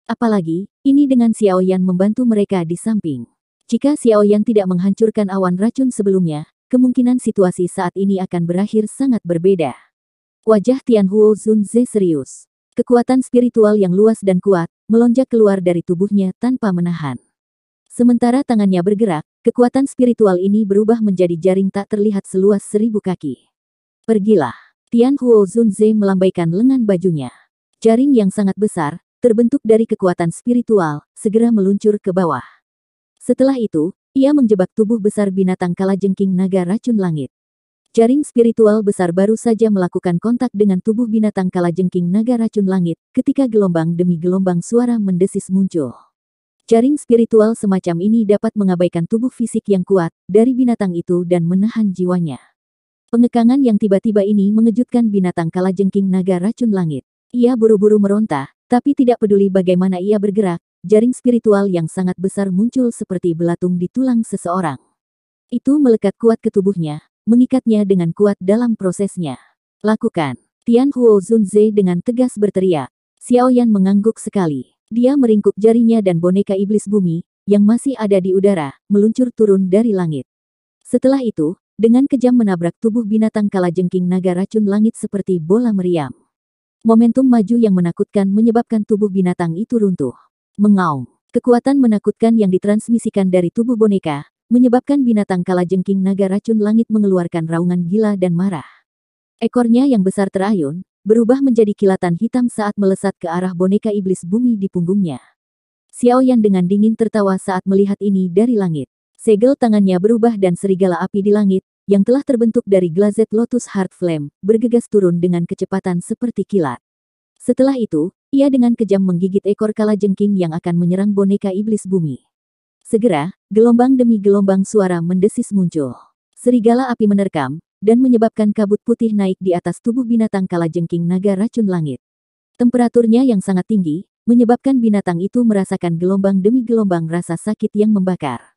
Apalagi, ini dengan Xiao Yan membantu mereka di samping. Jika Xiao Yan tidak menghancurkan awan racun sebelumnya, kemungkinan situasi saat ini akan berakhir sangat berbeda. Wajah Tian Huo Zunze serius. Kekuatan spiritual yang luas dan kuat, melonjak keluar dari tubuhnya tanpa menahan. Sementara tangannya bergerak, kekuatan spiritual ini berubah menjadi jaring tak terlihat seluas 1000 kaki. Pergilah. Tian Huo Zunze melambaikan lengan bajunya. Jaring yang sangat besar, terbentuk dari kekuatan spiritual, segera meluncur ke bawah. Setelah itu, ia menjebak tubuh besar binatang kalajengking naga racun langit. Jaring spiritual besar baru saja melakukan kontak dengan tubuh binatang kalajengking naga racun langit, ketika gelombang demi gelombang suara mendesis muncul. Jaring spiritual semacam ini dapat mengabaikan tubuh fisik yang kuat dari binatang itu dan menahan jiwanya. Pengekangan yang tiba-tiba ini mengejutkan binatang kalajengking naga racun langit. Ia buru-buru meronta, tapi tidak peduli bagaimana ia bergerak, jaring spiritual yang sangat besar muncul seperti belatung di tulang seseorang. Itu melekat kuat ke tubuhnya, mengikatnya dengan kuat dalam prosesnya. Lakukan. Tian Huo Zunze dengan tegas berteriak. Xiao Yan mengangguk sekali. Dia meringkuk jarinya dan boneka iblis bumi, yang masih ada di udara, meluncur turun dari langit. Setelah itu, dengan kejam menabrak tubuh binatang kalajengking naga racun langit seperti bola meriam. Momentum maju yang menakutkan menyebabkan tubuh binatang itu runtuh. Mengaum. Kekuatan menakutkan yang ditransmisikan dari tubuh boneka, menyebabkan binatang kalajengking naga racun langit mengeluarkan raungan gila dan marah. Ekornya yang besar terayun, berubah menjadi kilatan hitam saat melesat ke arah boneka iblis bumi di punggungnya. Xiao Yan dengan dingin tertawa saat melihat ini dari langit. Segel tangannya berubah dan serigala api di langit, yang telah terbentuk dari Glazed Lotus Heart Flame, bergegas turun dengan kecepatan seperti kilat. Setelah itu, ia dengan kejam menggigit ekor kalajengking yang akan menyerang boneka iblis bumi. Segera, gelombang demi gelombang suara mendesis muncul. Serigala api menerkam, dan menyebabkan kabut putih naik di atas tubuh binatang kalajengking naga racun langit. Temperaturnya yang sangat tinggi, menyebabkan binatang itu merasakan gelombang demi gelombang rasa sakit yang membakar.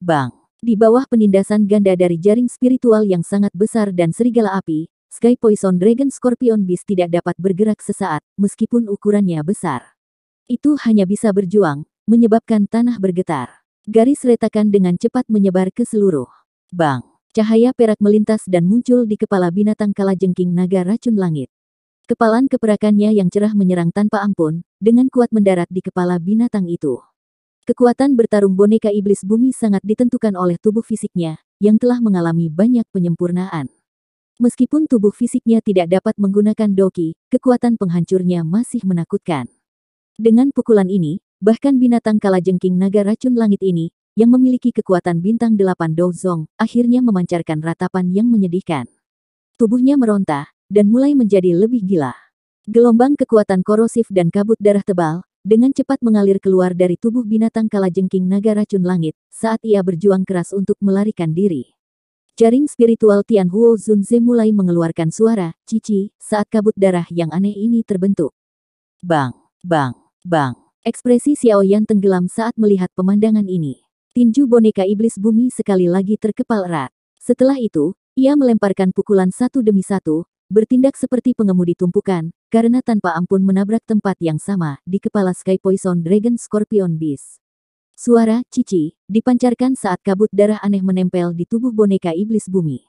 Bang! Di bawah penindasan ganda dari jaring spiritual yang sangat besar dan serigala api, Sky Poison Dragon Scorpion Beast tidak dapat bergerak sesaat, meskipun ukurannya besar. Itu hanya bisa berjuang, menyebabkan tanah bergetar. Garis retakan dengan cepat menyebar ke seluruh. Bang! Cahaya perak melintas dan muncul di kepala binatang kalajengking naga racun langit. Kepalan keperakannya yang cerah menyerang tanpa ampun, dengan kuat mendarat di kepala binatang itu. Kekuatan bertarung boneka iblis bumi sangat ditentukan oleh tubuh fisiknya, yang telah mengalami banyak penyempurnaan. Meskipun tubuh fisiknya tidak dapat menggunakan doki, kekuatan penghancurnya masih menakutkan. Dengan pukulan ini, bahkan binatang kalajengking naga racun langit ini, yang memiliki kekuatan bintang 8 Dozong, akhirnya memancarkan ratapan yang menyedihkan. Tubuhnya meronta, dan mulai menjadi lebih gila. Gelombang kekuatan korosif dan kabut darah tebal, dengan cepat mengalir keluar dari tubuh binatang kalajengking naga racun langit, saat ia berjuang keras untuk melarikan diri. Jaring spiritual Tian Huo Zunze mulai mengeluarkan suara, cici, saat kabut darah yang aneh ini terbentuk. Bang, bang, bang. Ekspresi Xiao Yan tenggelam saat melihat pemandangan ini. Tinju boneka iblis bumi sekali lagi terkepal erat. Setelah itu, ia melemparkan pukulan satu demi satu, bertindak seperti pengemudi tumpukan, karena tanpa ampun menabrak tempat yang sama di kepala Sky Poison Dragon Scorpion Beast. Suara cici dipancarkan saat kabut darah aneh menempel di tubuh boneka iblis bumi.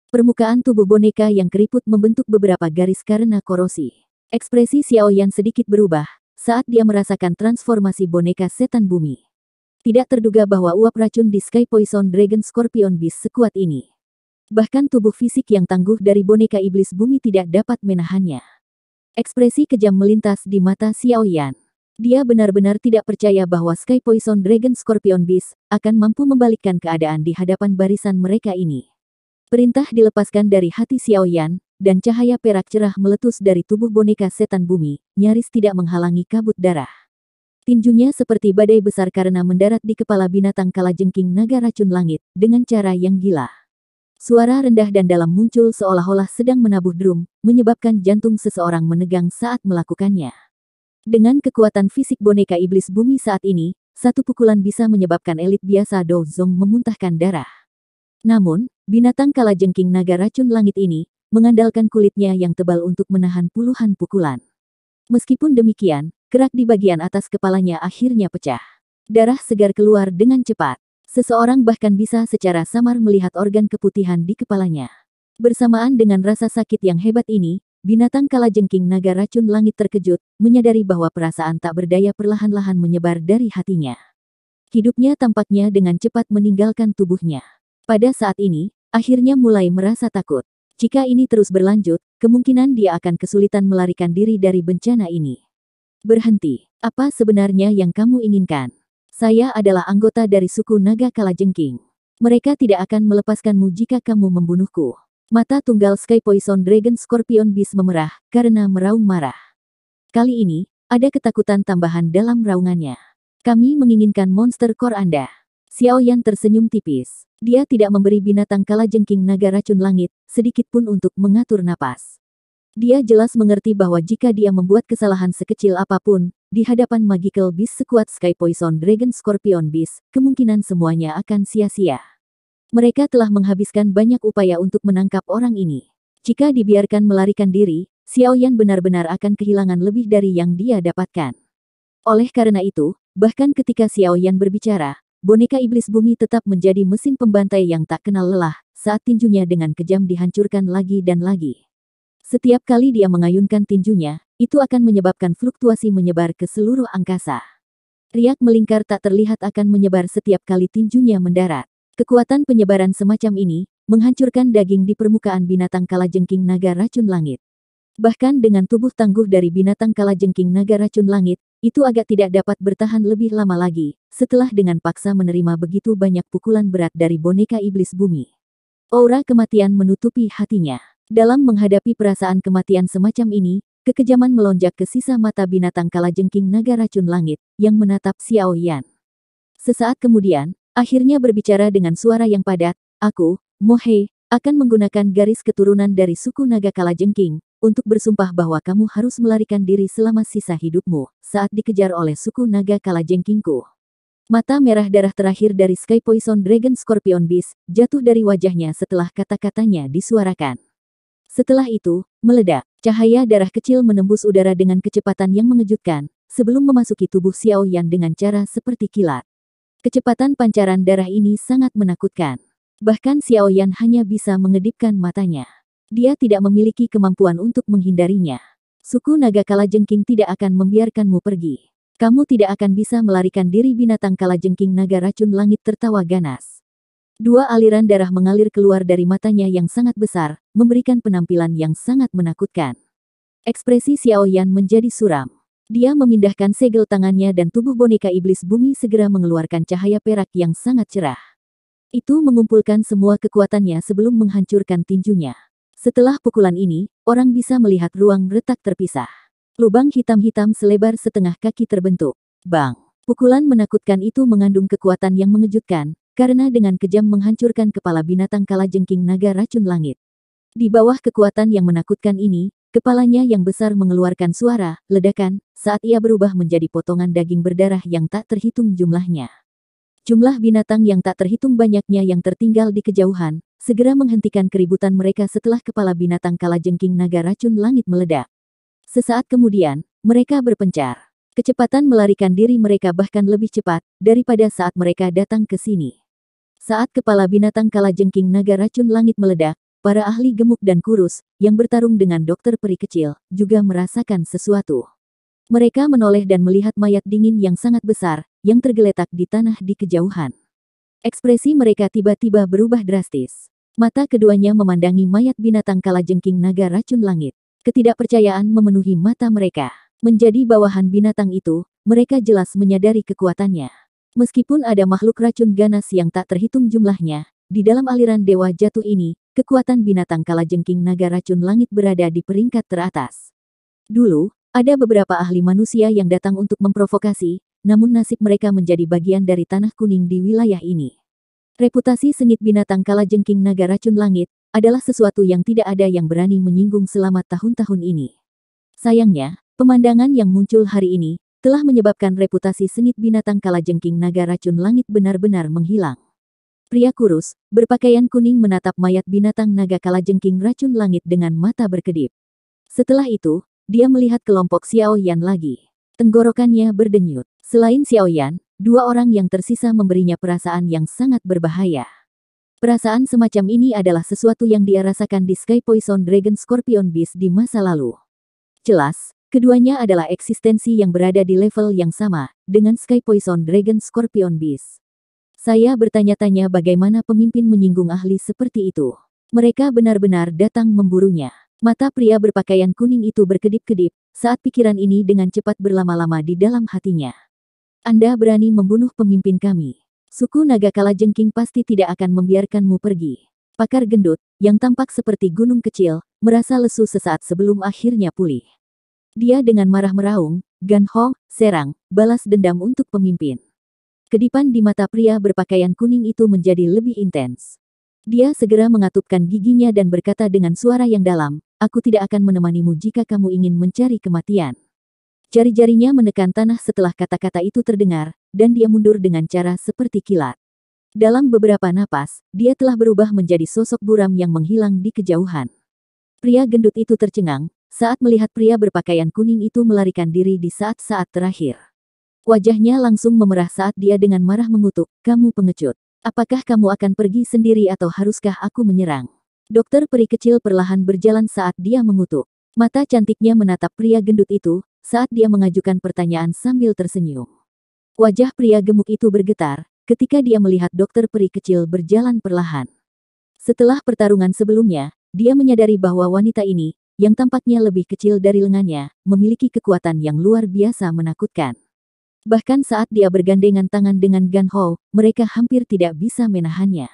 Permukaan tubuh boneka yang keriput membentuk beberapa garis karena korosi. Ekspresi Xiao Yan sedikit berubah saat dia merasakan transformasi boneka setan bumi. Tidak terduga bahwa uap racun di Sky Poison Dragon Scorpion Beast sekuat ini. Bahkan tubuh fisik yang tangguh dari boneka iblis bumi tidak dapat menahannya. Ekspresi kejam melintas di mata Xiao Yan. Dia benar-benar tidak percaya bahwa Sky Poison Dragon Scorpion Beast akan mampu membalikkan keadaan di hadapan barisan mereka ini. Perintah dilepaskan dari hati Xiao Yan, dan cahaya perak cerah meletus dari tubuh boneka setan bumi, nyaris tidak menghalangi kabut darah. Tinjunya seperti badai besar karena mendarat di kepala binatang kalajengking naga racun langit, dengan cara yang gila. Suara rendah dan dalam muncul seolah-olah sedang menabuh drum, menyebabkan jantung seseorang menegang saat melakukannya. Dengan kekuatan fisik boneka iblis bumi saat ini, satu pukulan bisa menyebabkan elit biasa Dozong memuntahkan darah. Namun, binatang kalajengking naga racun langit ini, mengandalkan kulitnya yang tebal untuk menahan puluhan pukulan. Meskipun demikian, kerak di bagian atas kepalanya akhirnya pecah. Darah segar keluar dengan cepat. Seseorang bahkan bisa secara samar melihat organ keputihan di kepalanya. Bersamaan dengan rasa sakit yang hebat ini, binatang kalajengking naga racun langit terkejut, menyadari bahwa perasaan tak berdaya perlahan-lahan menyebar dari hatinya. Hidupnya tampaknya dengan cepat meninggalkan tubuhnya. Pada saat ini, akhirnya mulai merasa takut. Jika ini terus berlanjut, kemungkinan dia akan kesulitan melarikan diri dari bencana ini. Berhenti. Apa sebenarnya yang kamu inginkan? Saya adalah anggota dari suku naga kalajengking. Mereka tidak akan melepaskanmu jika kamu membunuhku. Mata tunggal Sky Poison Dragon Scorpion Beast memerah, karena meraung marah. Kali ini, ada ketakutan tambahan dalam raungannya. Kami menginginkan monster core Anda. Xiao Yan tersenyum tipis. Dia tidak memberi binatang kalajengking naga racun langit, sedikit pun untuk mengatur napas. Dia jelas mengerti bahwa jika dia membuat kesalahan sekecil apapun, di hadapan Magical Beast sekuat Sky Poison Dragon Scorpion Beast, kemungkinan semuanya akan sia-sia. Mereka telah menghabiskan banyak upaya untuk menangkap orang ini. Jika dibiarkan melarikan diri, Xiao Yan benar-benar akan kehilangan lebih dari yang dia dapatkan. Oleh karena itu, bahkan ketika Xiao Yan berbicara, boneka iblis bumi tetap menjadi mesin pembantai yang tak kenal lelah, saat tinjunya dengan kejam dihancurkan lagi dan lagi. Setiap kali dia mengayunkan tinjunya, itu akan menyebabkan fluktuasi menyebar ke seluruh angkasa. Riak melingkar tak terlihat akan menyebar setiap kali tinjunya mendarat. Kekuatan penyebaran semacam ini, menghancurkan daging di permukaan binatang kalajengking naga racun langit. Bahkan dengan tubuh tangguh dari binatang kalajengking naga racun langit, itu agak tidak dapat bertahan lebih lama lagi, setelah dengan paksa menerima begitu banyak pukulan berat dari boneka iblis bumi. Aura kematian menutupi hatinya. Dalam menghadapi perasaan kematian semacam ini, kekejaman melonjak ke sisa mata binatang kalajengking naga racun langit, yang menatap Xiao Yan. Sesaat kemudian, akhirnya berbicara dengan suara yang padat, aku, Mo He, akan menggunakan garis keturunan dari suku naga kalajengking, untuk bersumpah bahwa kamu harus melarikan diri selama sisa hidupmu, saat dikejar oleh suku naga kalajengkingku. Mata merah darah terakhir dari Sky Poison Dragon Scorpion Beast jatuh dari wajahnya setelah kata-katanya disuarakan. Setelah itu, meledak, cahaya darah kecil menembus udara dengan kecepatan yang mengejutkan, sebelum memasuki tubuh Xiao Yan dengan cara seperti kilat. Kecepatan pancaran darah ini sangat menakutkan. Bahkan Xiao Yan hanya bisa mengedipkan matanya. Dia tidak memiliki kemampuan untuk menghindarinya. Suku naga kalajengking tidak akan membiarkanmu pergi. Kamu tidak akan bisa melarikan diri. Binatang kalajengking naga racun langit tertawa ganas. Dua aliran darah mengalir keluar dari matanya yang sangat besar, memberikan penampilan yang sangat menakutkan. Ekspresi Xiao Yan menjadi suram. Dia memindahkan segel tangannya dan tubuh boneka iblis bumi segera mengeluarkan cahaya perak yang sangat cerah. Itu mengumpulkan semua kekuatannya sebelum menghancurkan tinjunya. Setelah pukulan ini, orang bisa melihat ruang retak terpisah. Lubang hitam-hitam selebar setengah kaki terbentuk. Bang! Pukulan menakutkan itu mengandung kekuatan yang mengejutkan, karena dengan kejam menghancurkan kepala binatang kalajengking naga racun langit. Di bawah kekuatan yang menakutkan ini, kepalanya yang besar mengeluarkan suara ledakan saat ia berubah menjadi potongan daging berdarah yang tak terhitung jumlahnya. Jumlah binatang yang tak terhitung banyaknya yang tertinggal di kejauhan, segera menghentikan keributan mereka setelah kepala binatang kalajengking naga racun langit meledak. Sesaat kemudian, mereka berpencar. Kecepatan melarikan diri mereka bahkan lebih cepat daripada saat mereka datang ke sini. Saat kepala binatang kalajengking naga racun langit meledak, para ahli gemuk dan kurus, yang bertarung dengan dokter peri kecil, juga merasakan sesuatu. Mereka menoleh dan melihat mayat dingin yang sangat besar, yang tergeletak di tanah di kejauhan. Ekspresi mereka tiba-tiba berubah drastis. Mata keduanya memandangi mayat binatang kalajengking naga racun langit. Ketidakpercayaan memenuhi mata mereka. Menjadi bawahan binatang itu, mereka jelas menyadari kekuatannya. Meskipun ada makhluk racun ganas yang tak terhitung jumlahnya, di dalam aliran dewa jatuh ini, kekuatan binatang kalajengking naga racun langit berada di peringkat teratas. Dulu, ada beberapa ahli manusia yang datang untuk memprovokasi, namun nasib mereka menjadi bagian dari tanah kuning di wilayah ini. Reputasi sengit binatang kalajengking naga racun langit adalah sesuatu yang tidak ada yang berani menyinggung selama tahun-tahun ini. Sayangnya, pemandangan yang muncul hari ini telah menyebabkan reputasi sengit binatang kalajengking naga racun langit benar-benar menghilang. Pria kurus, berpakaian kuning menatap mayat binatang naga kalajengking racun langit dengan mata berkedip. Setelah itu, dia melihat kelompok Xiao Yan lagi. Tenggorokannya berdenyut. Selain Xiao Yan, dua orang yang tersisa memberinya perasaan yang sangat berbahaya. Perasaan semacam ini adalah sesuatu yang dia rasakan di Sky Poison Dragon Scorpion Beast di masa lalu. Jelas, keduanya adalah eksistensi yang berada di level yang sama dengan Sky Poison Dragon Scorpion Beast. Saya bertanya-tanya bagaimana pemimpin menyinggung ahli seperti itu. Mereka benar-benar datang memburunya. Mata pria berpakaian kuning itu berkedip-kedip saat pikiran ini dengan cepat berlama-lama di dalam hatinya. Anda berani membunuh pemimpin kami. Suku naga kalajengking pasti tidak akan membiarkanmu pergi. Pakar gendut, yang tampak seperti gunung kecil, merasa lesu sesaat sebelum akhirnya pulih. Dia dengan marah meraung, "Gan Ho, serang, balas dendam untuk pemimpin." Kedipan di mata pria berpakaian kuning itu menjadi lebih intens. Dia segera mengatupkan giginya dan berkata dengan suara yang dalam, "Aku tidak akan menemanimu jika kamu ingin mencari kematian." Jari-jarinya menekan tanah setelah kata-kata itu terdengar, dan dia mundur dengan cara seperti kilat. Dalam beberapa napas, dia telah berubah menjadi sosok buram yang menghilang di kejauhan. Pria gendut itu tercengang, saat melihat pria berpakaian kuning itu melarikan diri di saat-saat terakhir. Wajahnya langsung memerah saat dia dengan marah mengutuk, "Kamu pengecut. Apakah kamu akan pergi sendiri atau haruskah aku menyerang?" Dokter peri kecil perlahan berjalan saat dia mengutuk. Mata cantiknya menatap pria gendut itu, saat dia mengajukan pertanyaan sambil tersenyum. Wajah pria gemuk itu bergetar, ketika dia melihat dokter peri kecil berjalan perlahan. Setelah pertarungan sebelumnya, dia menyadari bahwa wanita ini, yang tampaknya lebih kecil dari lengannya, memiliki kekuatan yang luar biasa menakutkan. Bahkan saat dia bergandengan tangan dengan Gan Ho, mereka hampir tidak bisa menahannya.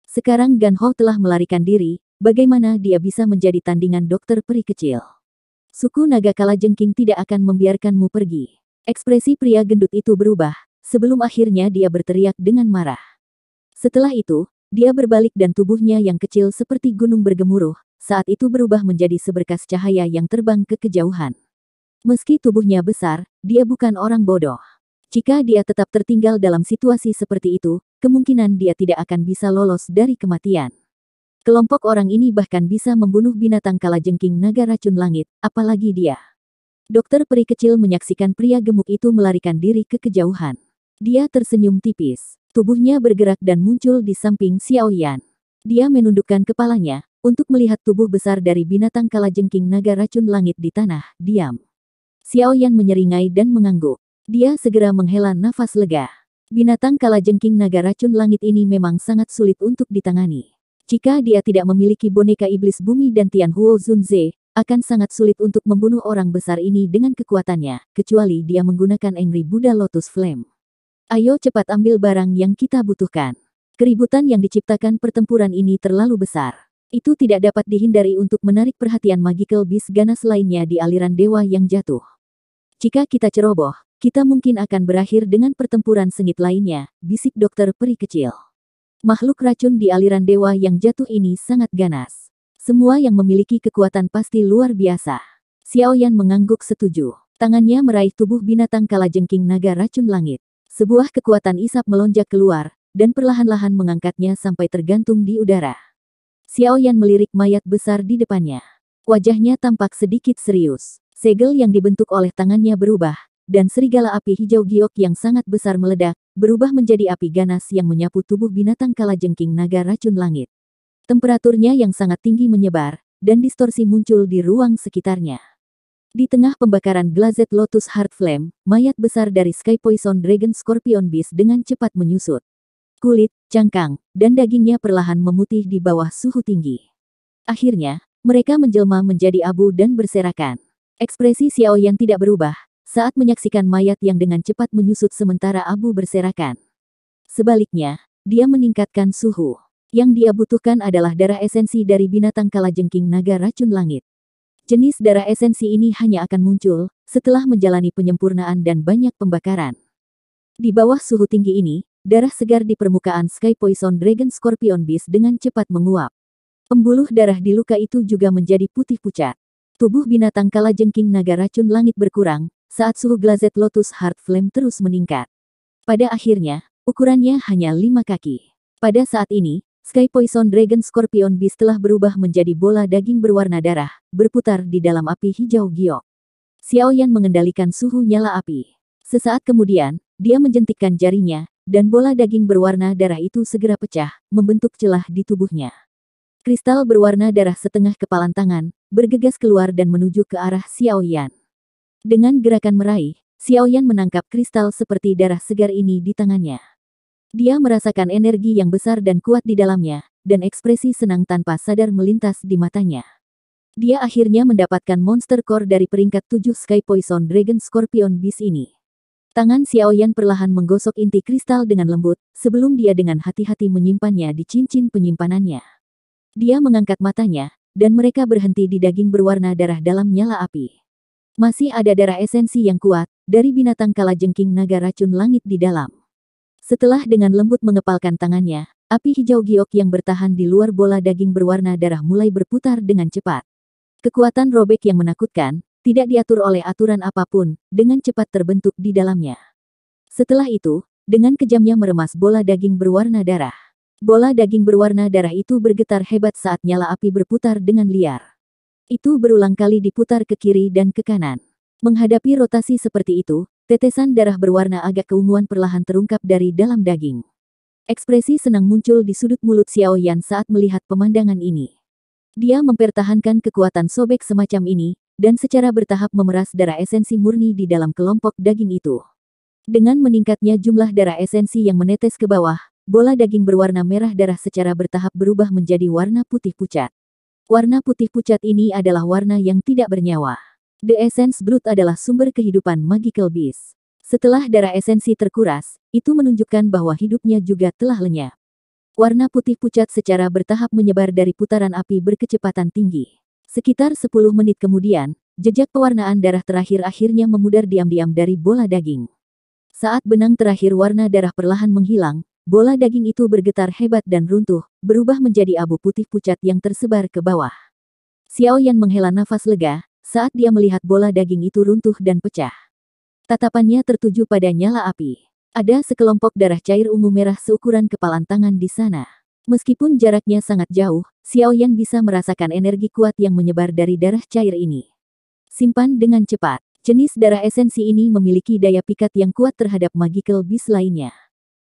Sekarang Gan Ho telah melarikan diri, bagaimana dia bisa menjadi tandingan dokter peri kecil? Suku naga kalajengking tidak akan membiarkanmu pergi. Ekspresi pria gendut itu berubah, sebelum akhirnya dia berteriak dengan marah. Setelah itu, dia berbalik dan tubuhnya yang kecil seperti gunung bergemuruh, saat itu berubah menjadi seberkas cahaya yang terbang ke kejauhan. Meski tubuhnya besar, dia bukan orang bodoh. Jika dia tetap tertinggal dalam situasi seperti itu, kemungkinan dia tidak akan bisa lolos dari kematian. Kelompok orang ini bahkan bisa membunuh binatang kalajengking naga racun langit, apalagi dia. Dokter peri kecil menyaksikan pria gemuk itu melarikan diri ke kejauhan. Dia tersenyum tipis. Tubuhnya bergerak dan muncul di samping Xiao Yan. Dia menundukkan kepalanya untuk melihat tubuh besar dari binatang kalajengking naga racun langit di tanah, diam. Xiao Yan menyeringai dan mengangguk. Dia segera menghela nafas lega. Binatang kalajengking naga racun langit ini memang sangat sulit untuk ditangani. Jika dia tidak memiliki boneka iblis bumi dan Tian Huo Zunze, akan sangat sulit untuk membunuh orang besar ini dengan kekuatannya, kecuali dia menggunakan Angry Buddha Lotus Flame. Ayo cepat ambil barang yang kita butuhkan. Keributan yang diciptakan pertempuran ini terlalu besar. Itu tidak dapat dihindari untuk menarik perhatian magical beast ganas lainnya di aliran dewa yang jatuh. Jika kita ceroboh, kita mungkin akan berakhir dengan pertempuran sengit lainnya, bisik dokter peri kecil. Makhluk racun di aliran dewa yang jatuh ini sangat ganas. Semua yang memiliki kekuatan pasti luar biasa. Xiao Yan mengangguk setuju. Tangannya meraih tubuh binatang kalajengking naga racun langit. Sebuah kekuatan isap melonjak keluar, dan perlahan-lahan mengangkatnya sampai tergantung di udara. Xiao Yan melirik mayat besar di depannya. Wajahnya tampak sedikit serius. Segel yang dibentuk oleh tangannya berubah, dan serigala api hijau giok yang sangat besar meledak, berubah menjadi api ganas yang menyapu tubuh binatang kalajengking naga racun langit. Temperaturnya yang sangat tinggi menyebar, dan distorsi muncul di ruang sekitarnya. Di tengah pembakaran Glazed Lotus Heart Flame, mayat besar dari Sky Poison Dragon Scorpion Beast dengan cepat menyusut. Kulit, cangkang, dan dagingnya perlahan memutih di bawah suhu tinggi. Akhirnya, mereka menjelma menjadi abu dan berserakan. Ekspresi Xiao Yan tidak berubah saat menyaksikan mayat yang dengan cepat menyusut sementara abu berserakan. Sebaliknya, dia meningkatkan suhu. Yang dia butuhkan adalah darah esensi dari binatang kalajengking naga racun langit. Jenis darah esensi ini hanya akan muncul setelah menjalani penyempurnaan dan banyak pembakaran. Di bawah suhu tinggi ini, darah segar di permukaan Sky Poison Dragon Scorpion Beast dengan cepat menguap. Pembuluh darah di luka itu juga menjadi putih pucat. Tubuh binatang kalajengking naga racun langit berkurang saat suhu Glazed Lotus Heart Flame terus meningkat. Pada akhirnya, ukurannya hanya 5 kaki. Pada saat ini, Sky Poison Dragon Scorpion Beast telah berubah menjadi bola daging berwarna darah, berputar di dalam api hijau giok. Xiao Yan mengendalikan suhu nyala api. Sesaat kemudian, dia menjentikkan jarinya, dan bola daging berwarna darah itu segera pecah, membentuk celah di tubuhnya. Kristal berwarna darah setengah kepalan tangan, bergegas keluar dan menuju ke arah Xiao Yan. Dengan gerakan meraih, Xiao Yan menangkap kristal seperti darah segar ini di tangannya. Dia merasakan energi yang besar dan kuat di dalamnya, dan ekspresi senang tanpa sadar melintas di matanya. Dia akhirnya mendapatkan monster core dari peringkat 7 Sky Poison Dragon Scorpion Beast ini. Tangan Xiao Yan perlahan menggosok inti kristal dengan lembut, sebelum dia dengan hati-hati menyimpannya di cincin penyimpanannya. Dia mengangkat matanya, dan mereka berhenti di daging berwarna darah dalam nyala api. Masih ada darah esensi yang kuat, dari binatang kalajengking naga racun langit di dalam. Setelah dengan lembut mengepalkan tangannya, api hijau giok yang bertahan di luar bola daging berwarna darah mulai berputar dengan cepat. Kekuatan robek yang menakutkan, tidak diatur oleh aturan apapun, dengan cepat terbentuk di dalamnya. Setelah itu, dengan kejamnya meremas bola daging berwarna darah. Bola daging berwarna darah itu bergetar hebat saat nyala api berputar dengan liar. Itu berulang kali diputar ke kiri dan ke kanan. Menghadapi rotasi seperti itu, tetesan darah berwarna agak keunguan perlahan terungkap dari dalam daging. Ekspresi senang muncul di sudut mulut Xiao Yan saat melihat pemandangan ini. Dia mempertahankan kekuatan sobek semacam ini, dan secara bertahap memeras darah esensi murni di dalam kelompok daging itu. Dengan meningkatnya jumlah darah esensi yang menetes ke bawah, bola daging berwarna merah darah secara bertahap berubah menjadi warna putih pucat. Warna putih pucat ini adalah warna yang tidak bernyawa. The Essence Blood adalah sumber kehidupan magical beast. Setelah darah esensi terkuras, itu menunjukkan bahwa hidupnya juga telah lenyap. Warna putih pucat secara bertahap menyebar dari putaran api berkecepatan tinggi. Sekitar 10 menit kemudian, jejak pewarnaan darah terakhir akhirnya memudar diam-diam dari bola daging. Saat benang terakhir warna darah perlahan menghilang, bola daging itu bergetar hebat dan runtuh, berubah menjadi abu putih pucat yang tersebar ke bawah. Xiao Yan menghela nafas lega saat dia melihat bola daging itu runtuh dan pecah. Tatapannya tertuju pada nyala api. Ada sekelompok darah cair ungu merah seukuran kepalan tangan di sana. Meskipun jaraknya sangat jauh, Xiaoyan bisa merasakan energi kuat yang menyebar dari darah cair ini. Simpan dengan cepat. Jenis darah esensi ini memiliki daya pikat yang kuat terhadap magical beast lainnya.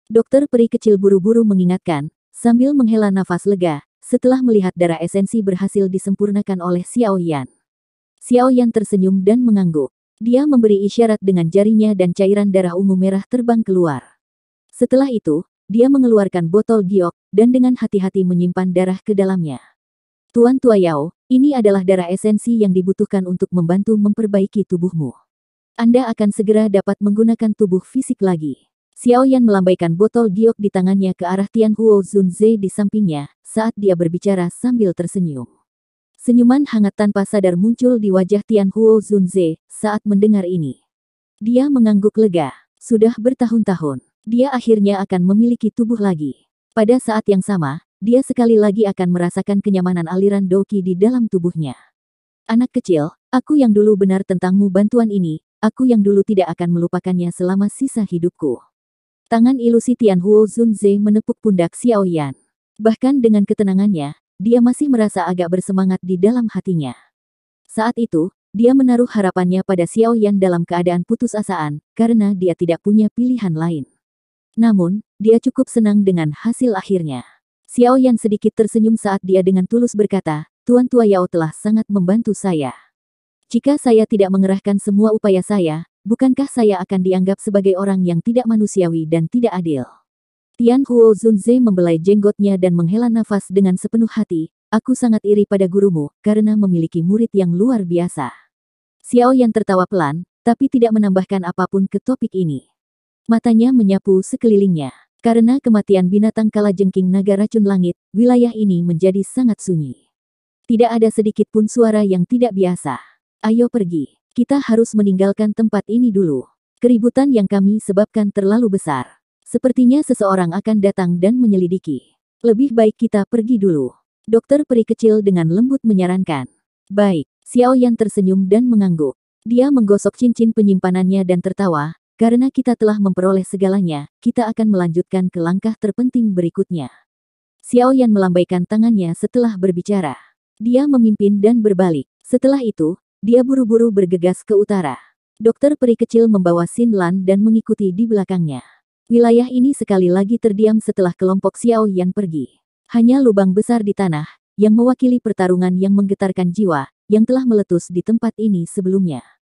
Dokter peri kecil buru-buru mengingatkan, sambil menghela nafas lega, setelah melihat darah esensi berhasil disempurnakan oleh Xiaoyan. Xiaoyan tersenyum dan mengangguk. Dia memberi isyarat dengan jarinya dan cairan darah ungu merah terbang keluar. Setelah itu, dia mengeluarkan botol giok, dan dengan hati-hati menyimpan darah ke dalamnya. Tuan Tua Yao, ini adalah darah esensi yang dibutuhkan untuk membantu memperbaiki tubuhmu. Anda akan segera dapat menggunakan tubuh fisik lagi. Xiaoyan melambaikan botol giok di tangannya ke arah Tianhuo Zunze di sampingnya, saat dia berbicara sambil tersenyum. Senyuman hangat tanpa sadar muncul di wajah Tianhuo Zunze saat mendengar ini. Dia mengangguk lega. Sudah bertahun-tahun, dia akhirnya akan memiliki tubuh lagi. Pada saat yang sama, dia sekali lagi akan merasakan kenyamanan aliran Douqi di dalam tubuhnya. Anak kecil, aku yang dulu benar tentangmu bantuan ini, aku yang dulu tidak akan melupakannya selama sisa hidupku. Tangan ilusi Tianhuo Zunze menepuk pundak Xiaoyan. Bahkan dengan ketenangannya, dia masih merasa agak bersemangat di dalam hatinya. Saat itu, dia menaruh harapannya pada Xiaoyan dalam keadaan putus asaan, karena dia tidak punya pilihan lain. Namun, dia cukup senang dengan hasil akhirnya. Xiaoyan sedikit tersenyum saat dia dengan tulus berkata, Tuan Tua Yao telah sangat membantu saya. Jika saya tidak mengerahkan semua upaya saya, bukankah saya akan dianggap sebagai orang yang tidak manusiawi dan tidak adil? Tianhuo Zunze membelai jenggotnya dan menghela nafas dengan sepenuh hati. Aku sangat iri pada gurumu, karena memiliki murid yang luar biasa. Xiaoyan tertawa pelan, tapi tidak menambahkan apapun ke topik ini. Matanya menyapu sekelilingnya. Karena kematian binatang kalajengking naga racun langit, wilayah ini menjadi sangat sunyi. Tidak ada sedikit pun suara yang tidak biasa. Ayo pergi. Kita harus meninggalkan tempat ini dulu. Keributan yang kami sebabkan terlalu besar. Sepertinya seseorang akan datang dan menyelidiki. Lebih baik kita pergi dulu. Dokter peri kecil dengan lembut menyarankan. Baik, Xiaoyan tersenyum dan mengangguk. Dia menggosok cincin penyimpanannya dan tertawa, karena kita telah memperoleh segalanya, kita akan melanjutkan ke langkah terpenting berikutnya. Xiaoyan melambaikan tangannya setelah berbicara. Dia memimpin dan berbalik. Setelah itu, dia buru-buru bergegas ke utara. Dokter peri kecil membawa Xin Lan dan mengikuti di belakangnya. Wilayah ini sekali lagi terdiam setelah kelompok Xiaoyan pergi. Hanya lubang besar di tanah, yang mewakili pertarungan yang menggetarkan jiwa, yang telah meletus di tempat ini sebelumnya.